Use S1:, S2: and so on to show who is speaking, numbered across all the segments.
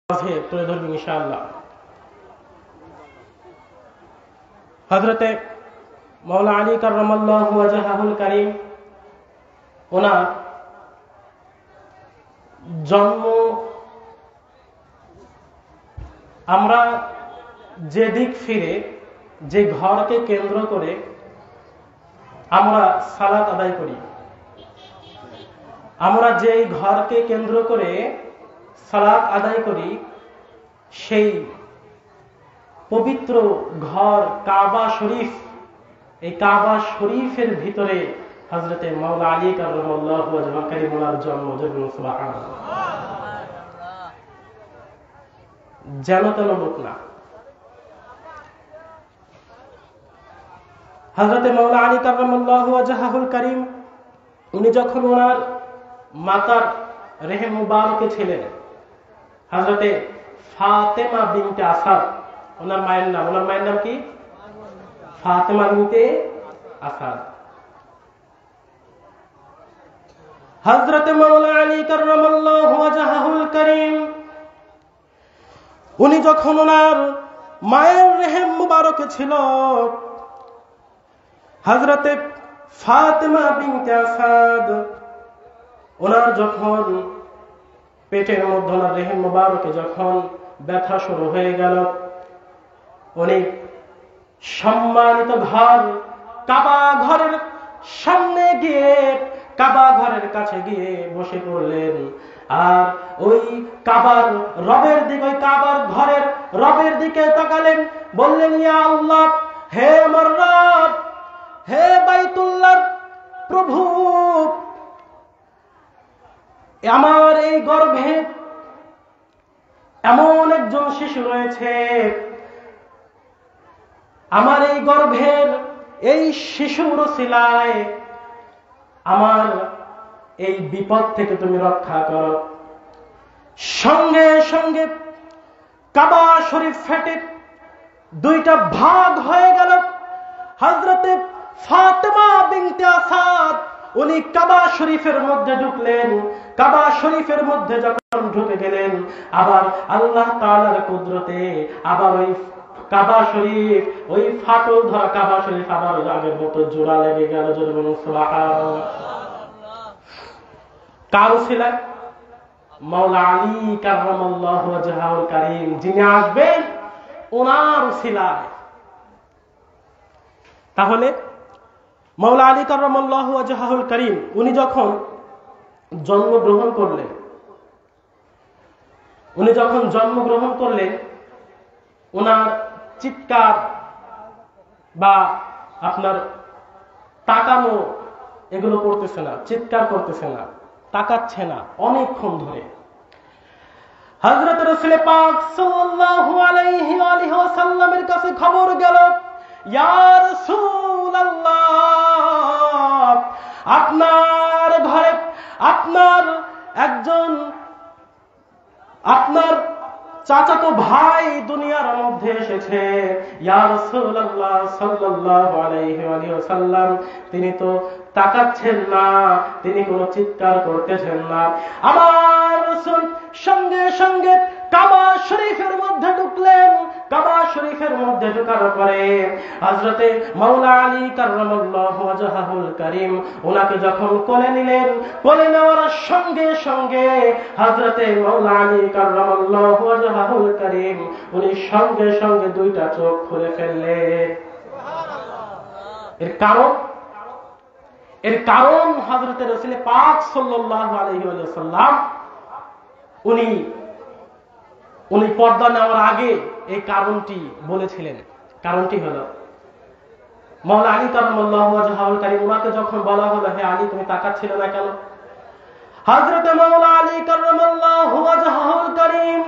S1: তুলে ধরবেন ইনশাআল্লাহ। হযরতে মাওলা আলী কাররামাল্লাহু ওয়াজহাহুল কারীম ওনার জন্ম আমরা যেদিক ফিরে যে ঘরকে কেন্দ্র করে আমরা সালাত আদায় করি, আমরা যেই ঘরকে কেন্দ্র করে সালাত আদায় করি সেই পবিত্র ঘর কাবা শরীফ, এই কাবা শরীফের ভিতরে হযরতে মাওলা আলী কাররামাল্লাহু ওয়াজহাহুল কারীম ওনার জন্ম। সুবহানাল্লাহ। যেন তেন লোক না। হযরতে মাওলা আলী কাররামাল্লাহু ওয়াজহাহুল কারীম উনি যখন ওনার মাতার রেহেম মুবারকে ছিলেন, হযরতে ফাতেমা বিনতে আসাদ ওনার মায়ের নাম কি? ফাতেমা বিনতে আসাদ। হযরতে মাওলা আলী কাররামাল্লাহু ওয়াজহাহুল কারীম উনি যখন ওনার মায়ের রেহেম মুবারকে ছিল, হযরতে ফাতেমা বিনতে আসাদ ওনার যখন পেটের মধ্যে ওনার রেহেম মুবারকে যখন ব্যথা শুরু হয়ে গেল, উনি সম্মানিত ঘর কাবা ঘরের সামনে গিয়ে কাবা ঘরের কাছে গিয়ে বসে পড়লেন। আর ওই কাবার রবের দিকে, ওই কাবার ঘরের রবের দিকে তাকালেন, বললেন, ইয়া আল্লাহ, হে আমার রব, হে বাইতুল্লাহর প্রভু, আমার এই গর্ভে এমন একজন শিশু রয়েছে, আমার এই গর্ভের এই শিশুর ওসিলায় আমার এই বিপদ থেকে তুমি রক্ষা করো। সঙ্গে সঙ্গে কাবা শরীফ ফেটে দুইটা ভাগ হয়ে গেল। হযরতে ফাতেমা বিনতে আসাদ উনি কাবা শরীফের মধ্যে ঢুকলেন। কাবা শরীফের মধ্যে যখন ঢুকে গেলেন, আবার আল্লাহ তাআলার কুদরতে আবার ওই কাবা শরীফ, ওই ফাটল ধরা কাবা শরীফ আবার আগের মতো জোড়া লেগে গেল। সুবহানাল্লাহ। কার উসিলায়? মাওলা আলী কাররামাল্লাহু ওয়াজহাহুল কারীম যিনি আসবেন ওনার উসিলায়। তাহলে মাওলা আলী কাররামাল্লাহু ওয়াজহাহুল কারীম উনি যখন জন্মগ্রহণ করলেন, ওনার চিৎকার বা আপনার তাকানো এগুলো করতেছে না, চিৎকার করতেছে না, তাকাচ্ছে না অনেকক্ষণ ধরে। হযরত রাসূল পাক সাল্লাল্লাহু আলাইহি ওয়াসাল্লামের কাছে খবর গেল, ইয়া রাসূলুল্লাহ, আপনার ঘরে আপনার একজন আপনার চাচাতো ভাই দুনিয়ার মধ্যে এসেছে। ইয়া রাসূলুল্লাহ সাল্লাল্লাহু আলাইহি ওয়াসাল্লাম, তিনি তো তাকাচ্ছেন না, তিনি কোনো চিৎকার করতেছেন না। আমার রাসূল সঙ্গে সঙ্গে কাবা শরীফের মধ্যে ঢুকলেন। কাবা শরীফের মধ্যে ঢোকার পরে হযরতে মাওলা আলী কাররামাল্লাহু ওয়াজহাহুল কারীম ওনাকে যখন কোলে নিলেন, কোলে নেওয়ার সঙ্গে সঙ্গে হযরতে মাওলা আলী কাররামাল্লাহু ওয়াজহাহুল কারীম উনি সঙ্গে সঙ্গে দুইটা চোখ খুলে ফেললেন। এর কারণ হযরতে রাসূল পাক সাল্লাল্লাহু আলাইহি ওয়াসাল্লাম উনি পর্দা নেওয়ার আগে এই কারণটি বলেছিলেন। কারণটি হলো, মাওলা আলী কাররামাল্লাহু ওয়াজহাহুল কারীম ওনাকে যখন বলা হলো, হে আলী, তুমি তাকাচ্ছিলে না কেন? হযরতে মাওলা আলী কাররামাল্লাহু ওয়াজহাহুল কারীম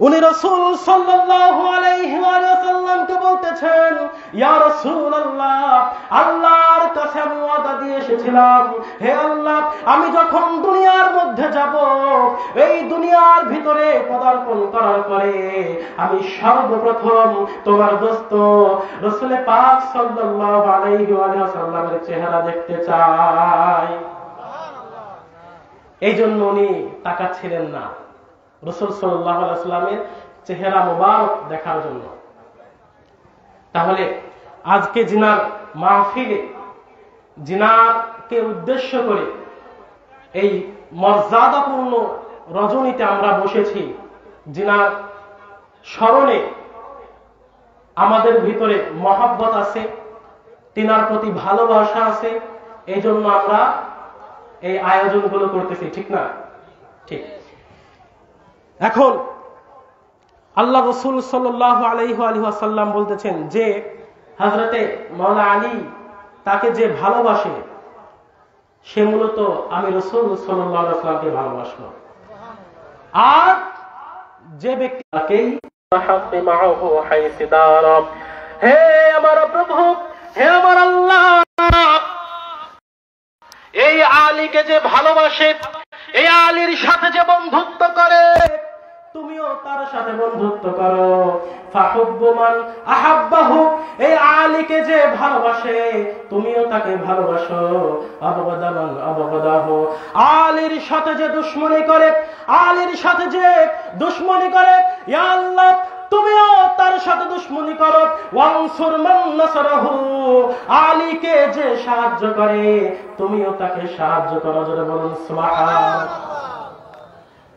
S1: উনি রাসূল সাল্লাল্লাহু আলাইহি ওয়াসাল্লামকে বলতেছেন, ইয়া রাসূলুল্লাহ, আল্লাহর কাছে আমি ওয়াদা দিয়ে এসেছিলাম, হে আল্লাহ, আমি যখন দুনিয়ার মধ্যে যাব, এই দুনিয়ার ভিতরে পদার্পণ করার পরে আমি সর্বপ্রথম তোমার দোস্ত রাসূল পাক সাল্লাল্লাহু আলাইহি ওয়াসাল্লামের চেহারা দেখতে চাই। এই জন্য উনি তাকাচ্ছিলেন না। রাসূল সাল্লাল্লাহু আলাইহি ওয়াসাল্লামের চেহারা মুবারক দেখার জন্য। তাহলে আজকে জিনার মাহফিলে জিনারকে উদ্দেশ্য করে এই মর্যাদাপূর্ণ রজনীতে আমরা বসেছি। জিনার স্মরণে আমাদের ভিতরে মহব্বত আছে, তিনার প্রতি ভালোবাসা আছে, এই জন্য আমরা এই আয়োজনগুলো করতেছি, ঠিক না? ঠিক। এখন আল্লাহ রাসূল সাল্লাল্লাহু আলাইহি ওয়াসাল্লাম বলতেছেন যে হযরতে মাওলা আলী তাকে যে ভালোবাসে সে মূলত আমি রাসূল সাল্লাল্লাহু আলাইহি ওয়াসাল্লামকে ভালোবাসলো। আর যে ব্যক্তি তাকেই হে আমার প্রভু, হে আমার আল্লাহ, এই আলীকে যে ভালোবাসে, এই আলীর সাথে যে বন্ধুত্ব করে, তুমিও তার সাথে বন্ধুত্ব করো। ফাহুব্বু মান আহাব্বাহু, এই আলীকে যে ভালোবাসে তুমিও তাকে ভালোবাসো। আবগাদা মান আবগাদাহু, আলীর সাথে যে দুশমনি করে, আলীর সাথে যে দুশমনি করে, ইয়া আল্লাহ তুমিও তার সাথে দুশমনি করো। ওয়ানসুর মান নাসরাহু, আলীকে যে সাহায্য করে তুমিও তাকে সাহায্য করো। জোরে বলুন সুবহানাল্লাহ।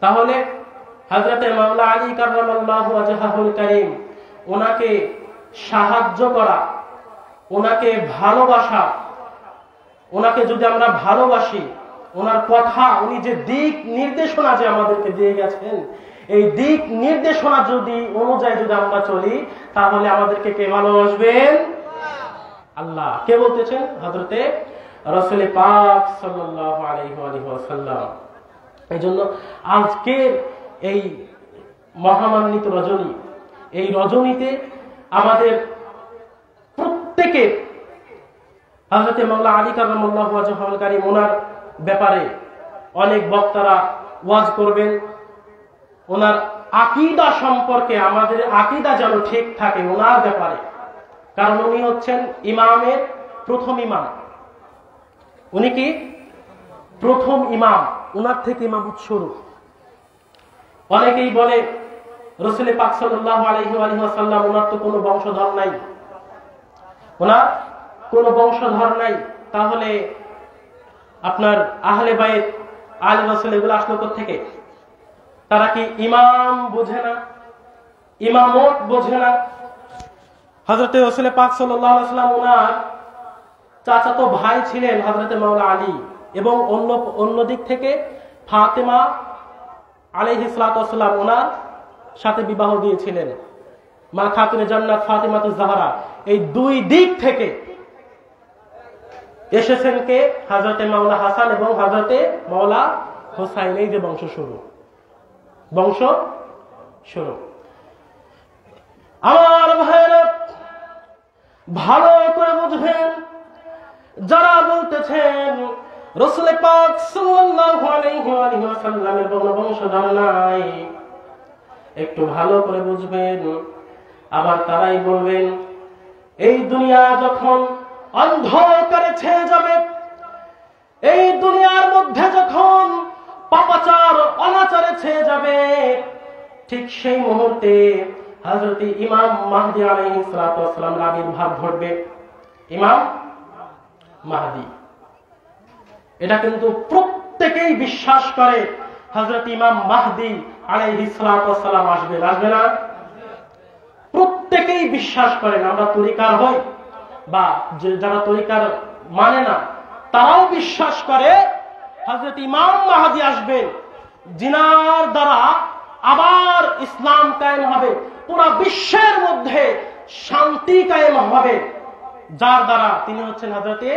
S1: তাহলে হযরতে মাওলা আলী কাররামাল্লাহু ওয়াজহাহুল কারীম, ওনাকে সাহায্য করা, ওনাকে ভালোবাসা, ওনাকে যদি আমরা ভালোবাসি, ওনার কথা, উনি যে দিক নির্দেশনা যে আমাদেরকে দিয়ে গেছেন, এই দিক নির্দেশনা যদি অনুযায়ী যদি আমরা চলি, তাহলে আমাদেরকে কে ভালোবাসবেন? আল্লাহ। কে বলতেছেন? হযরতে রাসূল পাক সাল্লাল্লাহু আলাইহি ওয়াসাল্লাম। এই জন্য আজকের এই মহামান্বিত রজনী, এই রজনীতে আমাদের প্রত্যেকের হযরতে মাওলা আলী কাররামাল্লাহু ওয়াজহাহুল কারীম ওনার ব্যাপারে অনেক বক্তারা ওয়াজ করবেন। ওনার আকীদা সম্পর্কে, আমাদের আকীদা যেন ঠিক থাকে ওনার ব্যাপারে, কারণ উনি হচ্ছেন ইমামের প্রথম ইমাম। উনি কি প্রথম ইমাম, ওনার থেকে ইমামত শুরু। অনেকেই বলে রাসূল পাক সাল্লাল্লাহু আলাইহি ওয়াসাল্লাম ওনার তো কোনো বংশধর নাই, ওনার কোনো বংশধর নাই, তাহলে আপনার আহলে বাইত আলে রাসূল এগুলো আসলো কোথা থেকে? তারা কি ইমাম বোঝে না, ইমামত বোঝে না? হযরতে রাসূল পাক সাল্লাল্লাহু আলাইহি ওয়াসাল্লাম ওনার চাচাতো ভাই ছিলেন হযরতে মাওলা আলী, এবং অন্য দিক থেকে ফাতেমা আলাইহিস সালাতু ওয়াস সালাম ওনার সাথে বিবাহ দিয়েছিলেন, মা খাতুনে জান্নাত ফাতেমাতুজ জাহরা। এই দুই দিক থেকে এসেছেন কে? হযরতে মাওলা হাসান এবং হযরতে মাওলা হুসাইন। এই যে বংশ শুরু, বংশ শুরু। আমার ভাইরা ভালো করে বুঝবেন, যারা বলতেছেন রাসূল পাক সাল্লাল্লাহু আলাইহি ওয়াসাল্লামের কোনো বংশধর নাই, একটু ভালো করে বুঝবেন। আবার তারাই বলবেন এই দুনিয়া যখন অন্ধকারে ছেয়ে যাবে, এই দুনিয়ার মধ্যে যখন পাপাচার অনাচারে ছেয়ে যাবে, ঠিক সেই মুহূর্তে হযরত ইমাম মাহদী আলাইহিস সালাতু ওয়াস সালামের আবির্ভাব ঘটবে। ইমাম মাহদী, এটা কিন্তু প্রত্যেকেই বিশ্বাস করে হযরত ইমাম মাহদী আলাইহিস সালাতু ওয়াস সালাম আসবে, আসবে না? প্রত্যেকেই বিশ্বাস করেন। আমরা তরিকার হই বা যারা তরিকার মানে না, তারাও বিশ্বাস করে হযরত ইমাম মাহদী আসবেন, জিনার দ্বারা আবার ইসলাম কায়েম হবে, পুরো বিশ্বের মধ্যে শান্তি কায়েম হবে, যার দ্বারা তিনি হচ্ছেন হযরতে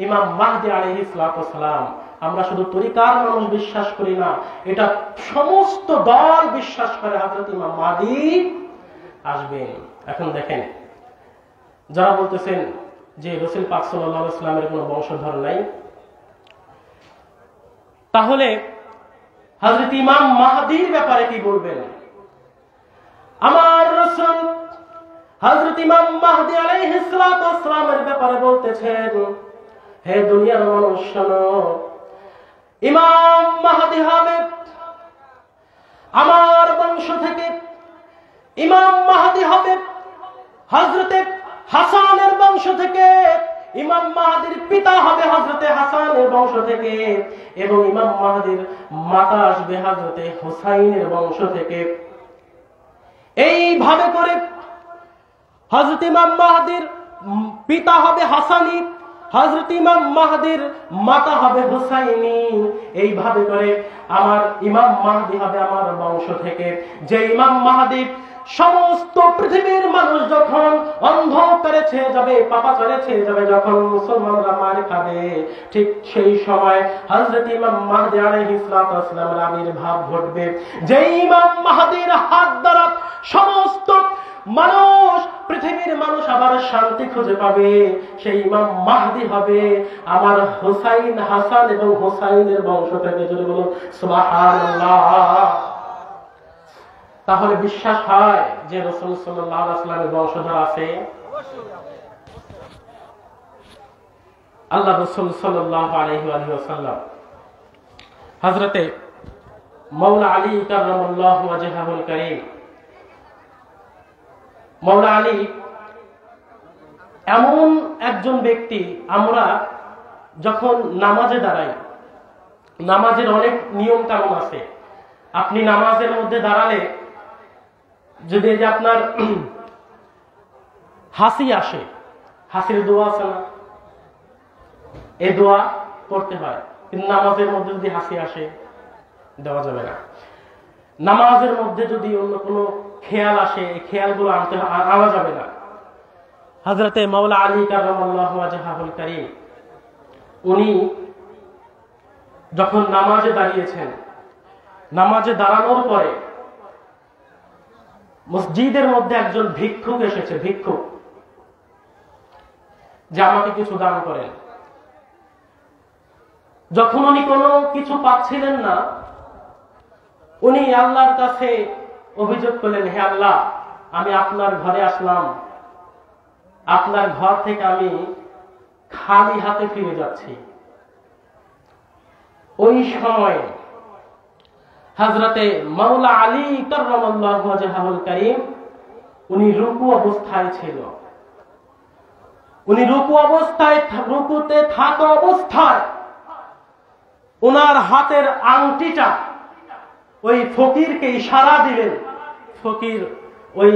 S1: ইমাম মাহদী আলাইহিস সালাতু ওয়াস সালাম। আমরা শুধু তরিকার মানুষ বিশ্বাস করি না, এটা সমস্ত দল বিশ্বাস করে হযরত ইমাম মাহদী আসবেন। এখন দেখেন, যারা বলতেছেন যে রাসূল পাক সাল্লাল্লাহু আলাইহি ওয়াসাল্লামের কোনো বংশধর নাই, তাহলে হযরত ইমাম মাহদীর ব্যাপারে কি বলবেন? আমার রাসূল হযরত ইমাম মাহদী আলাইহিস সালাতু ওয়াস সালামের ব্যাপারে বলতেছেন, হে দুনিয়ার মানুষ শোনো, ইমাম মাহদী হবে আমার বংশ থেকে ইমাম মাহদী হবে, হযরতে হাসানের বংশ থেকে ইমাম মাহদীর পিতা হবে হযরতে হাসানের বংশ থেকে, এবং ইমাম মাহদীর মাতা আসবে হযরতে হুসাইনের বংশ থেকে। এইভাবে করে হযরত ইমাম মাহদীর পিতা হবে হাসানী, হযরত ইমাম মাহদীর মাতা হবে হুসাইনি। এইভাবে করে আমার ইমাম মাহদী হবে আমার বংশ থেকে। যে ইমাম মাহদী সমস্ত পৃথিবীর মানুষ যখন অন্ধকারে ছেয়ে যাবে, পাপাচারে ছেয়ে যাবে, যখন মুসলমানরা মার খাবে, ঠিক সেই সময় হযরত ইমাম মাহদী আলাইহিস সালামের আবির্ভাব ঘটবে। যে ইমাম মাহদীর হাত দ্বারা সমস্ত মানুষ, পৃথিবীর মানুষ আবার শান্তি খুঁজে পাবে, সেই ইমাম মাহদী হবে আমার হুসাইন, হাসান এবং হুসাইনের বংশ থেকে। যদি বলুন সুবহানাল্লাহ। তাহলে বিশ্বাস হয় যে রাসূল সাল্লাল্লাহু আলাইহি ওয়াসাল্লামের বংশধর আছে। আল্লাহ রাসূল সাল্লাল্লাহু আলাইহি ওয়াসাল্লাম হযরতে মাওলা আলী কাররামাল্লাহু ওয়াজহাহুল কারীম, মাওলা আলী এমন একজন ব্যক্তি, আমরা যখন নামাজে দাঁড়াই, নামাজের অনেক নিয়ম কানুন আছে। আপনি নামাজের মধ্যে দাঁড়ালে যদি যে আপনার হাসি আসে, হাসির দোয়া আছে না, এই দোয়া করতে হয়, কিন্তু নামাজের মধ্যে যদি হাসি আসে দেওয়া যাবে না। নামাজের মধ্যে যদি অন্য কোনো খেয়াল আসে, এই খেয়ালগুলো আনা যাবে না। হযরতে মাওলা আলী কাররামাল্লাহু ওয়াজহাহুল কারীম উনি যখন নামাজে দাঁড়িয়েছেন, নামাজে দাঁড়ানোর পরে মসজিদের মধ্যে একজন ভিক্ষুক এসেছে, ভিক্ষুক, যে আমাকে কিছু দান করেন। যখন উনি কোনো কিছু পাচ্ছিলেন না, উনি আল্লাহর কাছে অভিযোগ করলেন, হে আল্লাহ, আমি আপনার ঘরে আসলাম, আপনার ঘর থেকে আমি খালি হাতে ফিরে যাচ্ছি। ওই সময় হযরতে মাওলা আলী কাররামাল্লাহু ওয়াজহাহুল কারীম উনি রুকু অবস্থায় ছিল। উনি রুকুতে থাকা অবস্থায় ওনার হাতের আংটিটা ওই ফকিরকে ইশারা দিলেন। ফকির ওই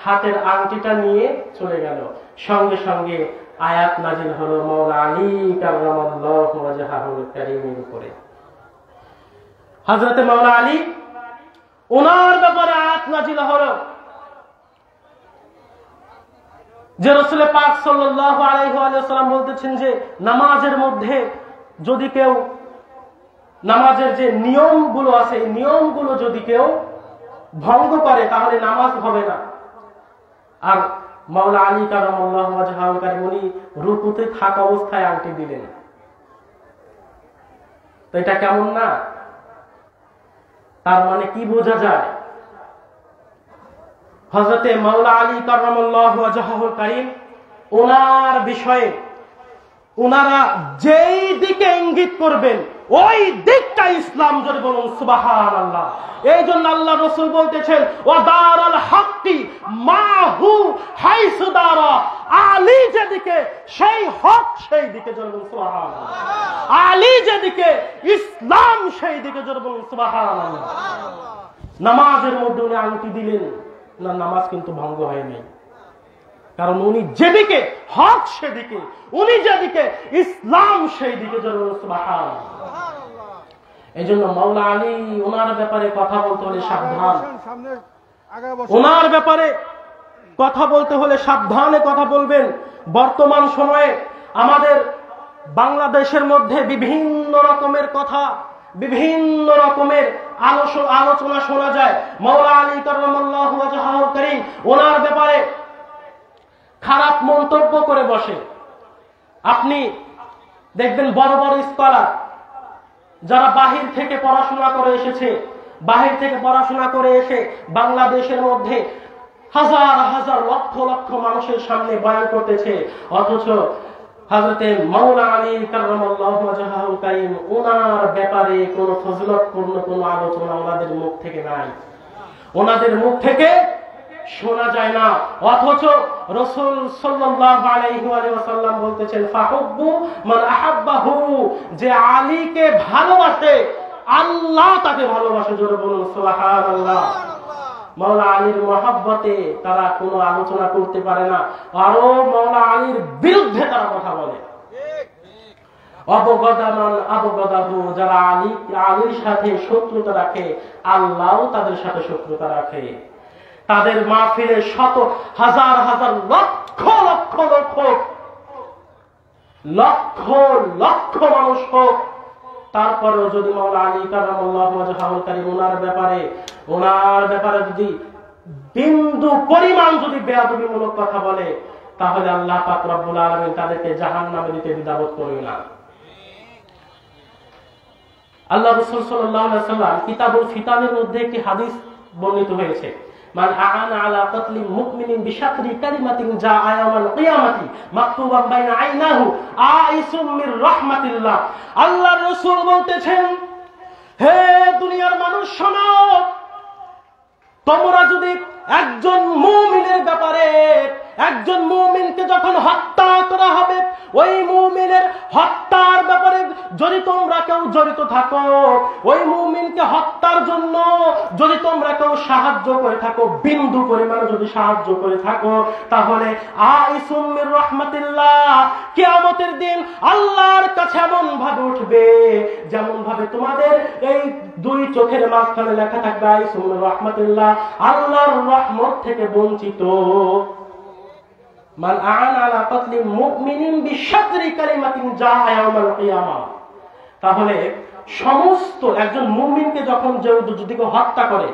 S1: হাতের আংটিটা নিয়ে চলে গেল। সঙ্গে সঙ্গে আয়াত নাজিল হলো মাওলা আলী কাররামাল্লাহু ওয়াজহাহুল কারীমের উপরে। হযরতে মাওলা আলী, ওনার ব্যাপারে আয়াত নাজিল হলো যে রাসূল পাক সাল্লাল্লাহু আলাইহি ওয়াসাল্লাম বলতেছেন যে নামাজের মধ্যে যদি কেউ, নামাজের যে নিয়মগুলো আছে, এই নিয়মগুলো যদি কেউ ভঙ্গ করে তাহলে নামাজ হবে না। আর মাওলা আলী কাররামাল্লাহু ওয়াজহাহুল কারীম উনি রুকুতে থাকা অবস্থায় আংটি দিলেন। তো এটা কেমন না? তার মানে কি বোঝা যায়? হযরতে মাওলা আলী কাররামাল্লাহু ওয়াজহাহুল কারীম ওনার বিষয়ে ওনারা যেই দিকে ইঙ্গিত করবেন ওই দিকটা ইসলাম। যদি বলুন সুবহানাল্লাহ। এই জন্য আল্লাহ রাসূল বলতেছেন, ওয়া দারাল হাক্কি মাহু হাইসু দারা, আলী যেদিকে সেই হক সেই দিকে। যদি বলুন সুবহানাল্লাহ। আলী যেদিকে ইসলাম সেই দিকে। যদি বলুন সুবহানাল্লাহ। নামাজের মধ্যে উনি আংটি দিলেন না, নামাজ কিন্তু ভঙ্গ হয় নাই, কারণ উনি যেদিকে হক সেদিকে, উনি যেদিকে ইসলাম সেই দিকে। যদি বলুন সুবহানাল্লাহ। এই জন্য মাওলা আলী ওনার ব্যাপারে কথা বলতে হলে সাবধান, ওনার ব্যাপারে কথা বলতে হলে সাবধানে কথা বলবেন। বর্তমান সময়ে আমাদের বাংলাদেশের মধ্যে বিভিন্ন রকমের কথা, বিভিন্ন রকমের আলোচনা শোনা যায়। মাওলা আলী কাররামাল্লাহু ওয়াজহাহুল কারীম ওনার ব্যাপারে খারাপ মন্তব্য করে বসে। আপনি দেখবেন বড় বড় স্কলার যারা বাহির থেকে পড়াশোনা করে এসেছে, বাহির থেকে পড়াশোনা করে এসে বাংলাদেশের মধ্যে হাজার হাজার লক্ষ লক্ষ মানুষের সামনে বয়ান করতেছে, অথচ হযরতে মাওলা আলী কাররামাল্লাহু ওয়াজহাহুল কারীম ওনার ব্যাপারে কোন ফজিলতপূর্ণ কোন আলোচনা ওনাদের মুখ থেকে নাই, ওনাদের মুখ থেকে শোনা যায় না। অথচ রাসূল সাল্লাল্লাহু আলাইহি ওয়াসাল্লাম বলতেছেন ফাহুব্বু মান আহাব্বাহু, যে আলীকে ভালোবাসে আল্লাহ তাকে ভালোবাসে। জোরে বলুন সুবহানাল্লাহ। মাওলা আলীর মহব্বতে তারা কোনো আলোচনা করতে পারে না, আরো মাওলা আলীর বিরুদ্ধে তারা কথা বলে। অবগদামান আবগদাহু, যারা আলীর সাথে শত্রুতা রাখে আল্লাহও তাদের সাথে শত্রুতা রাখে। তাদের মাহফিলে শত হাজার হাজার লক্ষ লক্ষ লক্ষ লক্ষ লক্ষ মানুষ হোক, তারপরেও যদি মাওলা আলী কাররামাল্লাহু ওয়াজহাহুল কারীম ওনার ব্যাপারে যদি বিন্দু পরিমাণ যদি বেয়াদবিমূলক কথা বলে, তাহলে আল্লাহ পাক রব্বুল আলামিন তাদেরকে জাহান্নামে দিতে দ্বিধাবোধ করবে না। আল্লাহ রাসূল সাল্লাল্লাহু আলাইহি ওয়াসাল্লাম কিতাবুল ফিতানের মধ্যে একটি হাদিস বর্ণিত হয়েছে, মান আ'আনা আলা কাতলি মুমিনিন বিশাতরি কালিমাতিন জাআ ইয়াওমাল কিয়ামাতি মাকতুবান বাইনা আইনাহু আইসুম মির রাহমাতিল্লাহ। আল্লাহর রাসূল বলতেছেন, হে দুনিয়ার মানুষ শোনো, তোমরা যদি একজন মুমিনের ব্যাপারে, একজন মুমিনকে যখন হত্যা করা হবে, ওই মুমিনের হত্যার ব্যাপারে যদি তোমরা কেউ জড়িত থাকো, ওই মুমিনকে হত্যার জন্য যদি তোমরা কেউ সাহায্য করে থাকো, বিন্দু পরিমাণে যদি সাহায্য করে থাকো, তাহলে আইসুম মির রাহমাতিল্লাহ, কিয়ামতের দিন আল্লাহর কাছে এমন ভাবে উঠবে যেমন ভাবে তোমাদের এই দুই চোখের মাঝখানে লেখা থাকবে আইসুম মির রাহমাতিল্লাহ, আল্লাহর রহমত থেকে বঞ্চিত। মান আ'আনা আলা কাতলি মুমিনিন বিশাতরি কালিমাতিন জাআ ইয়াওমাল কিয়ামা। তাহলে সমস্ত একজন মুমিনকে যখন যদি কেউ হত্যা করে,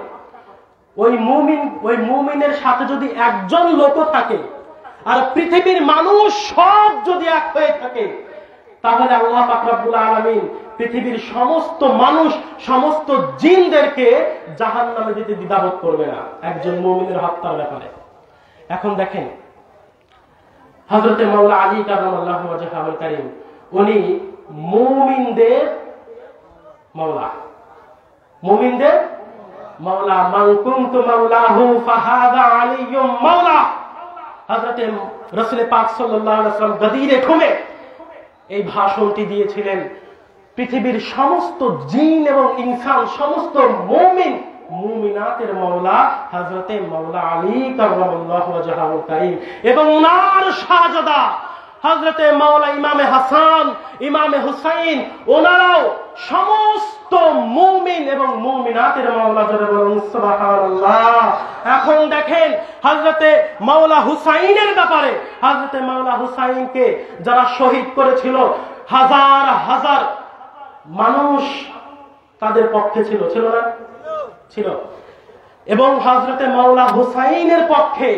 S1: ওই মুমিনের সাথে যদি একজন লোক থাকে আর পৃথিবীর মানুষ সব যদি এক হয়ে থাকে, তাহলে আল্লাহ পাক রব্বুল আলামিন পৃথিবীর সমস্ত মানুষ সমস্ত জিনদেরকে জাহান্নামে দিতে দ্বিধাবোধ করবে না একজন মুমিনের হত্যার ব্যাপারে। এখন দেখেন হযরতে মাওলা আলী কাররামাল্লাহু ওয়াজহাহুল কারীম উনি মুমিনদের মাওলা, মুমিনদের মাওলা। মান কুনতু মাওলাহু ফাহাদা আলিয়্যুম মাওলা। হযরতে রাসূল পাক সাল্লাল্লাহু আলাইহি ওয়াসাল্লাম গদিরে খুমে এই ভাষণটি দিয়েছিলেন। পৃথিবীর সমস্ত জিন এবং ইনসান, সমস্ত মুমিন মুমিনাতের মাওলা হযরতে মাওলা আলী কাররামাল্লাহু ওয়াজহাহুল কারীম এবং ওনার শাহজাদা হযরতে মাওলা ইমামে হাসান, ইমামে হুসাইন, ওনারাও সমস্ত মুমিন এবং মুমিনাতের মাওলা। জোরে বলুন সুবহানাল্লাহ। এখন দেখেন হযরতে মাওলা হুসাইনের ব্যাপারে, হযরতে মাওলা হুসাইনকে যারা শহীদ করেছিল, হাজার হাজার মানুষ তাদের পক্ষে ছিল, ছিল না? ছিল। এবং হযরতে মাওলা হুসাইনের পক্ষে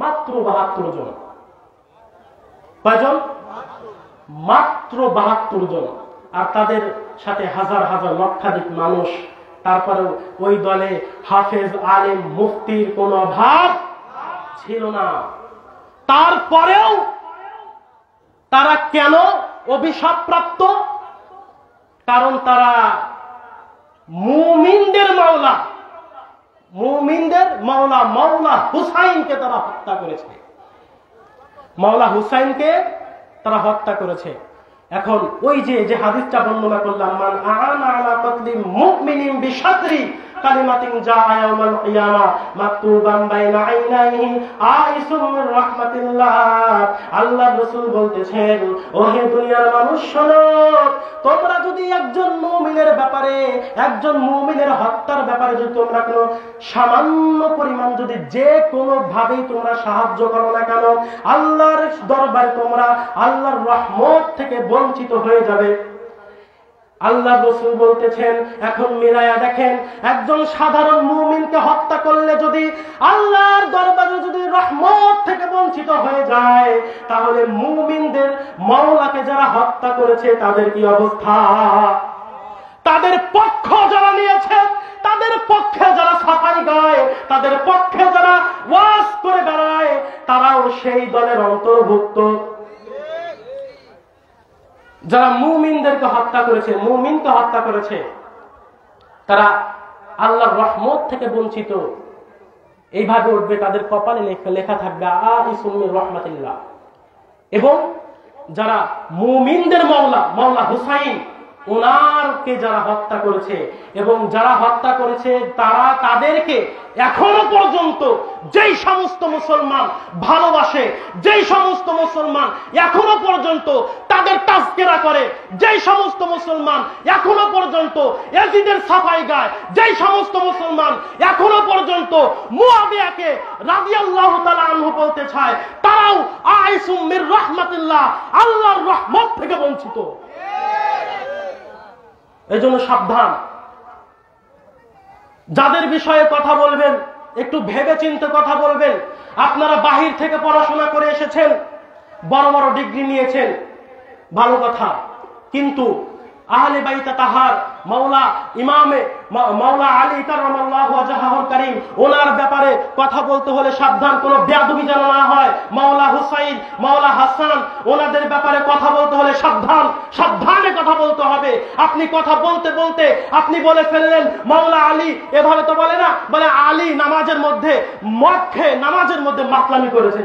S1: মাত্র 72 জন। কয়জন? মাত্র 72 জন। আর তাদের সাথে হাজার হাজার লক্ষাধিক মানুষ। তারপরেও ওই দলে হাফেজ, আলেম, মুফতির কোনো অভাব ছিল না। তারপরেও তারা কেন অভিশাপপ্রাপ্ত? কারণ তারা মুমিনদের মাওলা, মুমিনদের মাওলা মাওলা হুসাইনকে তারা হত্যা করেছে, মাওলা হুসাইনকে তারা হত্যা করেছে। এখন ওই যে হাদিসটা বর্ণনা করলাম, মান আ'আনা আলা কাতলি মুমিনিন বিশাতরি কালিমাতিন জাআ ইয়াওমাল কিয়ামা মাকতুবান বাইনা আইনাইহি আইসুম মির রাহমাতিল্লাহ। আল্লাহর রাসূল বলতেছেন, ওহে দুনিয়ার মানুষ শোনো, তোমরা যদি একজন মুমিনের ব্যাপারে, একজন মুমিনের হত্যার ব্যাপারে যদি তোমরা কোনো সামান্য পরিমাণ যদি যে কোনো ভাবেই তোমরা সাহায্য করো না কেন, আল্লাহর দরবারে তোমরা আল্লাহর রহমত থেকে বঞ্চিত হয়ে যাবে। আল্লাহ রাসূল বলতেছেন, এখন মিলায়া দেখেন, একজন সাধারণ মুমিনকে হত্যা করলে যদি আল্লাহর দরবারে যদি রহমত থেকে বঞ্চিত হয়ে যায়, তাহলে মুমিনদের মাওলাকে যারা হত্যা করেছে তাদের কি অবস্থা? তাদের পক্ষ যারা নিয়েছে, তাদের পক্ষে যারা সাফাই গায়, তাদের পক্ষে যারা ওয়াজ করে বেড়ায়, তারাও সেই দলের অন্তর্ভুক্ত। যারা মুমিনদেরকে হত্যা করেছে, মুমিনকে হত্যা করেছে, তারা আল্লাহর রহমত থেকে বঞ্চিত। এইভাবে উঠবে, তাদের কপালে লেখা থাকবে আইসুম মির রাহমাতিল্লাহ। এবং যারা মুমিনদের মাওলা হুসাইন, ওনারকে যারা হত্যা করেছে এবং যারা হত্যা করেছে তারা তাদেরকে এখনো পর্যন্ত যেই সমস্ত মুসলমান ভালোবাসে, যেই সমস্ত মুসলমান এখনো পর্যন্ত তাদের তাজকিরা করে, যেই সমস্ত মুসলমান এখনো পর্যন্ত ইয়াজিদের সাফাই গায়, যেই সমস্ত মুসলমান এখনো পর্যন্ত মুআবিয়াকে রাদিয়াল্লাহু তাআলা আনহু বলতে চায়, তারাও আইসুম মির রাহমাতিল্লাহ, আল্লাহর রহমত থেকে বঞ্চিত। এজন্য সাবধান, যাদের বিষয়ে কথা বলবেন একটু ভেবে চিন্তে কথা বলবেন। আপনারা বাহির থেকে পড়াশোনা করে এসেছেন, বড় বড় ডিগ্রি নিয়েছেন, ভালো কথা, কিন্তু আহলে বাইত তাহার মাওলা আলী কারামাল্লাহু ওয়াজহাহুল কারীম, ওনার ব্যাপারে কথা বলতে হলে সাবধান, কোনো বেয়াদবি যেন না হয়। মাওলা হুসাইন, মাওলা হাসান, ওনাদের ব্যাপারে কথা বলতে হলে সাবধানে কথা বলতে হবে। আপনি কথা বলতে বলতে আপনি বলে ফেললেন মাওলা আলী, এভাবে তো বলে না, বলে আলী নামাজের মধ্যে মদ খেয়ে নামাজের মধ্যে মাতলামি করেছে।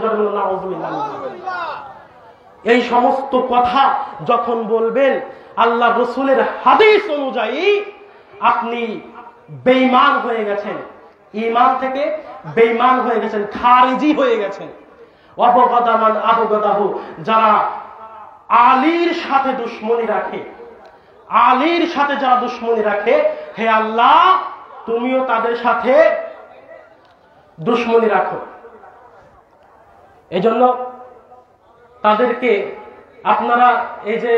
S1: এই সমস্ত কথা যখন বলবেন, আল্লাহ রসুলের হাদিস অনুযায়ী আপনি বেঈমান হয়ে গেছেন, ঈমান থেকে বেঈমান হয়ে গেছেন, খারিজি হয়ে গেছেন। অবগদামান আবগদাহু, যারা আলীর সাথে দুশমনী রাখে, আলীর সাথে যারা দুশমনী রাখে, হে আল্লাহ তুমিও তাদের সাথে দুশমনী রাখো। এজন্য তাদেরকে আপনারা, এই যে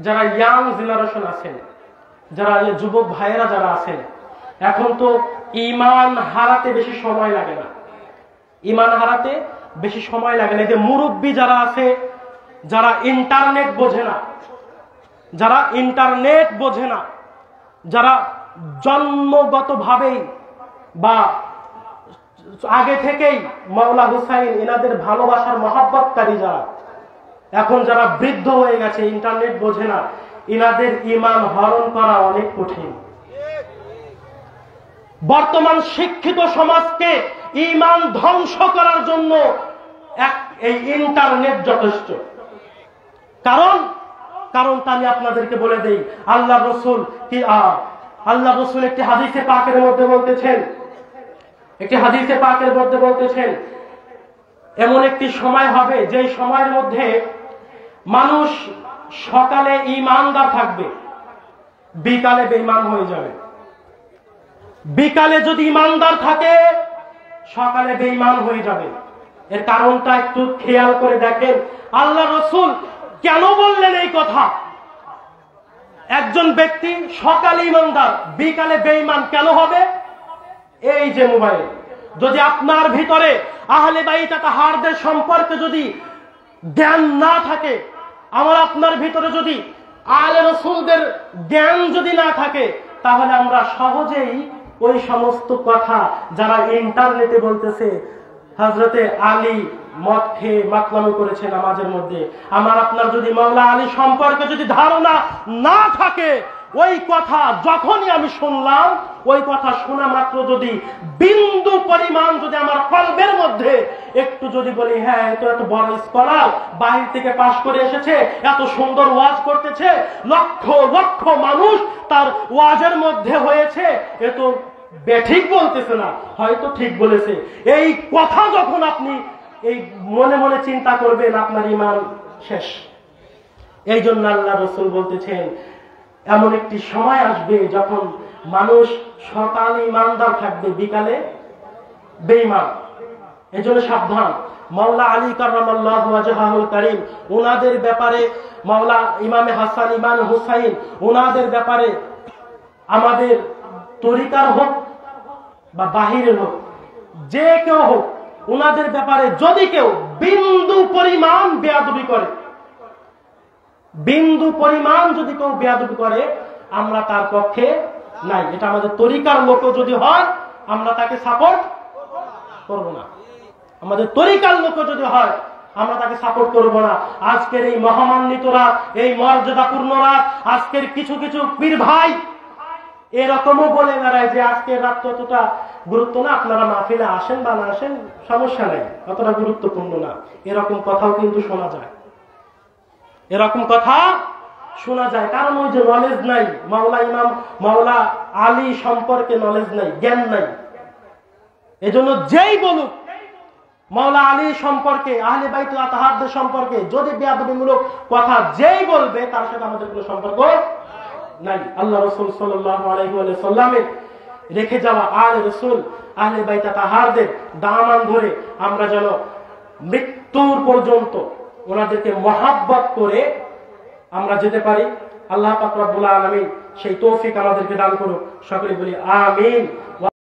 S1: যারা ইয়াং জেনারেশন আছেন, যারা যুবক ভাইয়েরা যারা আছেন, এখন তো ঈমান হারাতে বেশি সময় লাগে না, ঈমান হারাতে বেশি সময় লাগে না। এই যে মুরব্বী যারা আছে, যারা ইন্টারনেট বোঝে না, যারা ইন্টারনেট বোঝে না, যারা জন্মগতভাবেই বা আগে থেকেই মাওলা হুসাইন এনাদের ভালোবাসার মহব্বতকারী, যারা এখন যারা বৃদ্ধ হয়ে গেছে, ইন্টারনেট বোঝে না, ইনাদের ঈমান হরণ করা অনেক কঠিন। বর্তমান শিক্ষিত সমাজকে ঈমান ধ্বংস করার জন্য এই ইন্টারনেট যথেষ্ট। কারণ আমি আপনাদেরকে বলে দেই, আল্লাহ রসুল একটি হাদিসে পাকের মধ্যে বলতেছেন, এমন একটি সময় হবে যে সময়ের মধ্যে মানুষ সকালে ঈমানদার থাকবে, বিকালে বেঈমান হয়ে যাবে। বিকালে যদি ঈমানদার থাকে, সকালে বেঈমান হয়ে যাবে। এর কারণটা একটু খেয়াল করে দেখেন, আল্লাহ রসুল কেন বললেন এই কথা? একজন ব্যক্তি সকালে ঈমানদার, বিকালে বেঈমান কেন হবে? এই যে মোবাইল, যদি আপনার ভিতরে আহলে বাইত তাহারদের সম্পর্কে যদি জ্ঞান না থাকে, আমার আপনার ভিতরে যদি আলে রাসূলদের জ্ঞান যদি না থাকে, তাহলে আমরা সহজেই ওই সমস্ত কথা যারা ইন্টারনেটে বলতেছে, হযরতে আলী মদ খেয়ে মাতলামি করেছে নামাজের মধ্যে, আমার আপনার যদি মাওলা আলী সম্পর্কে যদি ধারণা না থাকে, ওই কথা যখনই আমি শুনলাম, ওই কথা শোনা মাত্র যদি বিন্দু পরিমাণ যদি আমার কলবের মধ্যে একটু যদি বলি, হ্যাঁ এত এত বড় স্কলার, বাহির থেকে পাশ করে এসেছে, এত সুন্দর ওয়াজ করতেছে, লক্ষ লক্ষ মানুষ তার ওয়াজের মধ্যে হয়েছে, এ তো বেঠিক বলতেছে না, হয়তো ঠিক বলেছে, এই কথা যখন আপনি এই মনে মনে চিন্তা করবেন, আপনার ঈমান শেষ। এই জন্য আল্লাহ রাসূল বলতেছেন, এমন একটি সময় আসবে যখন মানুষ সকালে ঈমানদার থাকবে, বিকালে বেঈমান। এজন্য সাবধান। মাওলা আলী কারামাল্লাহু ওয়াজহাহুল কারীম, ওনাদের ব্যাপারে, মাওলা ইমামে হাসান, ইমাম হুসাইন, ওনাদের ব্যাপারে আমাদের তরিকার হোক বা বাহিরের হোক, যে কেউ হোক, ওনাদের ব্যাপারে যদি কেউ বিন্দু পরিমাণ বেয়াদবি করে, বিন্দু পরিমাণ যদি কেউ বেয়াদবি করে, আমরা তার পক্ষে নাই। এটা আমাদের তরিকার লোক যদি হয়, আমরা তাকে সাপোর্ট করব না। আমাদের তরিকার লোক যদি হয়, আমরা তাকে সাপোর্ট করব না। আজকের এই মহামান্বিত রাত, এই মর্যাদাপূর্ণ রাত, আজকের কিছু কিছু পীর ভাই এরকমও বলে বেড়ায় যে আজকের রাত ততটা গুরুত্ব না, আপনারা মাহফিলে আসেন বা না আসেন সমস্যা নেই, অতটা গুরুত্বপূর্ণ না। এরকম কথাও কিন্তু শোনা যায়, এরকম কথা শোনা যায়। কারণ ওই যে নলেজ নাই, মাওলা আলী সম্পর্কে নলেজ নাই, জ্ঞান নাই। এজন্য যেই বলুক মাওলা আলী সম্পর্কে, আহলে বাইত তাহারদের সম্পর্কে যদি বেয়াদবিমূলক কথা যেই বলবে, তার সাথে আমাদের কোনো সম্পর্ক নাই। আল্লাহ রাসূল সাল্লাল্লাহু আলাইহি ওয়া সাল্লামের রেখে যাওয়া আলে রাসূল, আহলে বাইত তাহারদের দামান ধরে আমরা যেন মৃত্যুর পর্যন্ত ওনাদেরকে মহাব্বত করে আমরা যেতে পারি। আল্লাহ পাক রব্বুল আলামিন সেই তৌফিক আমাদেরকে দান করুক। সকলে বলি আমিন।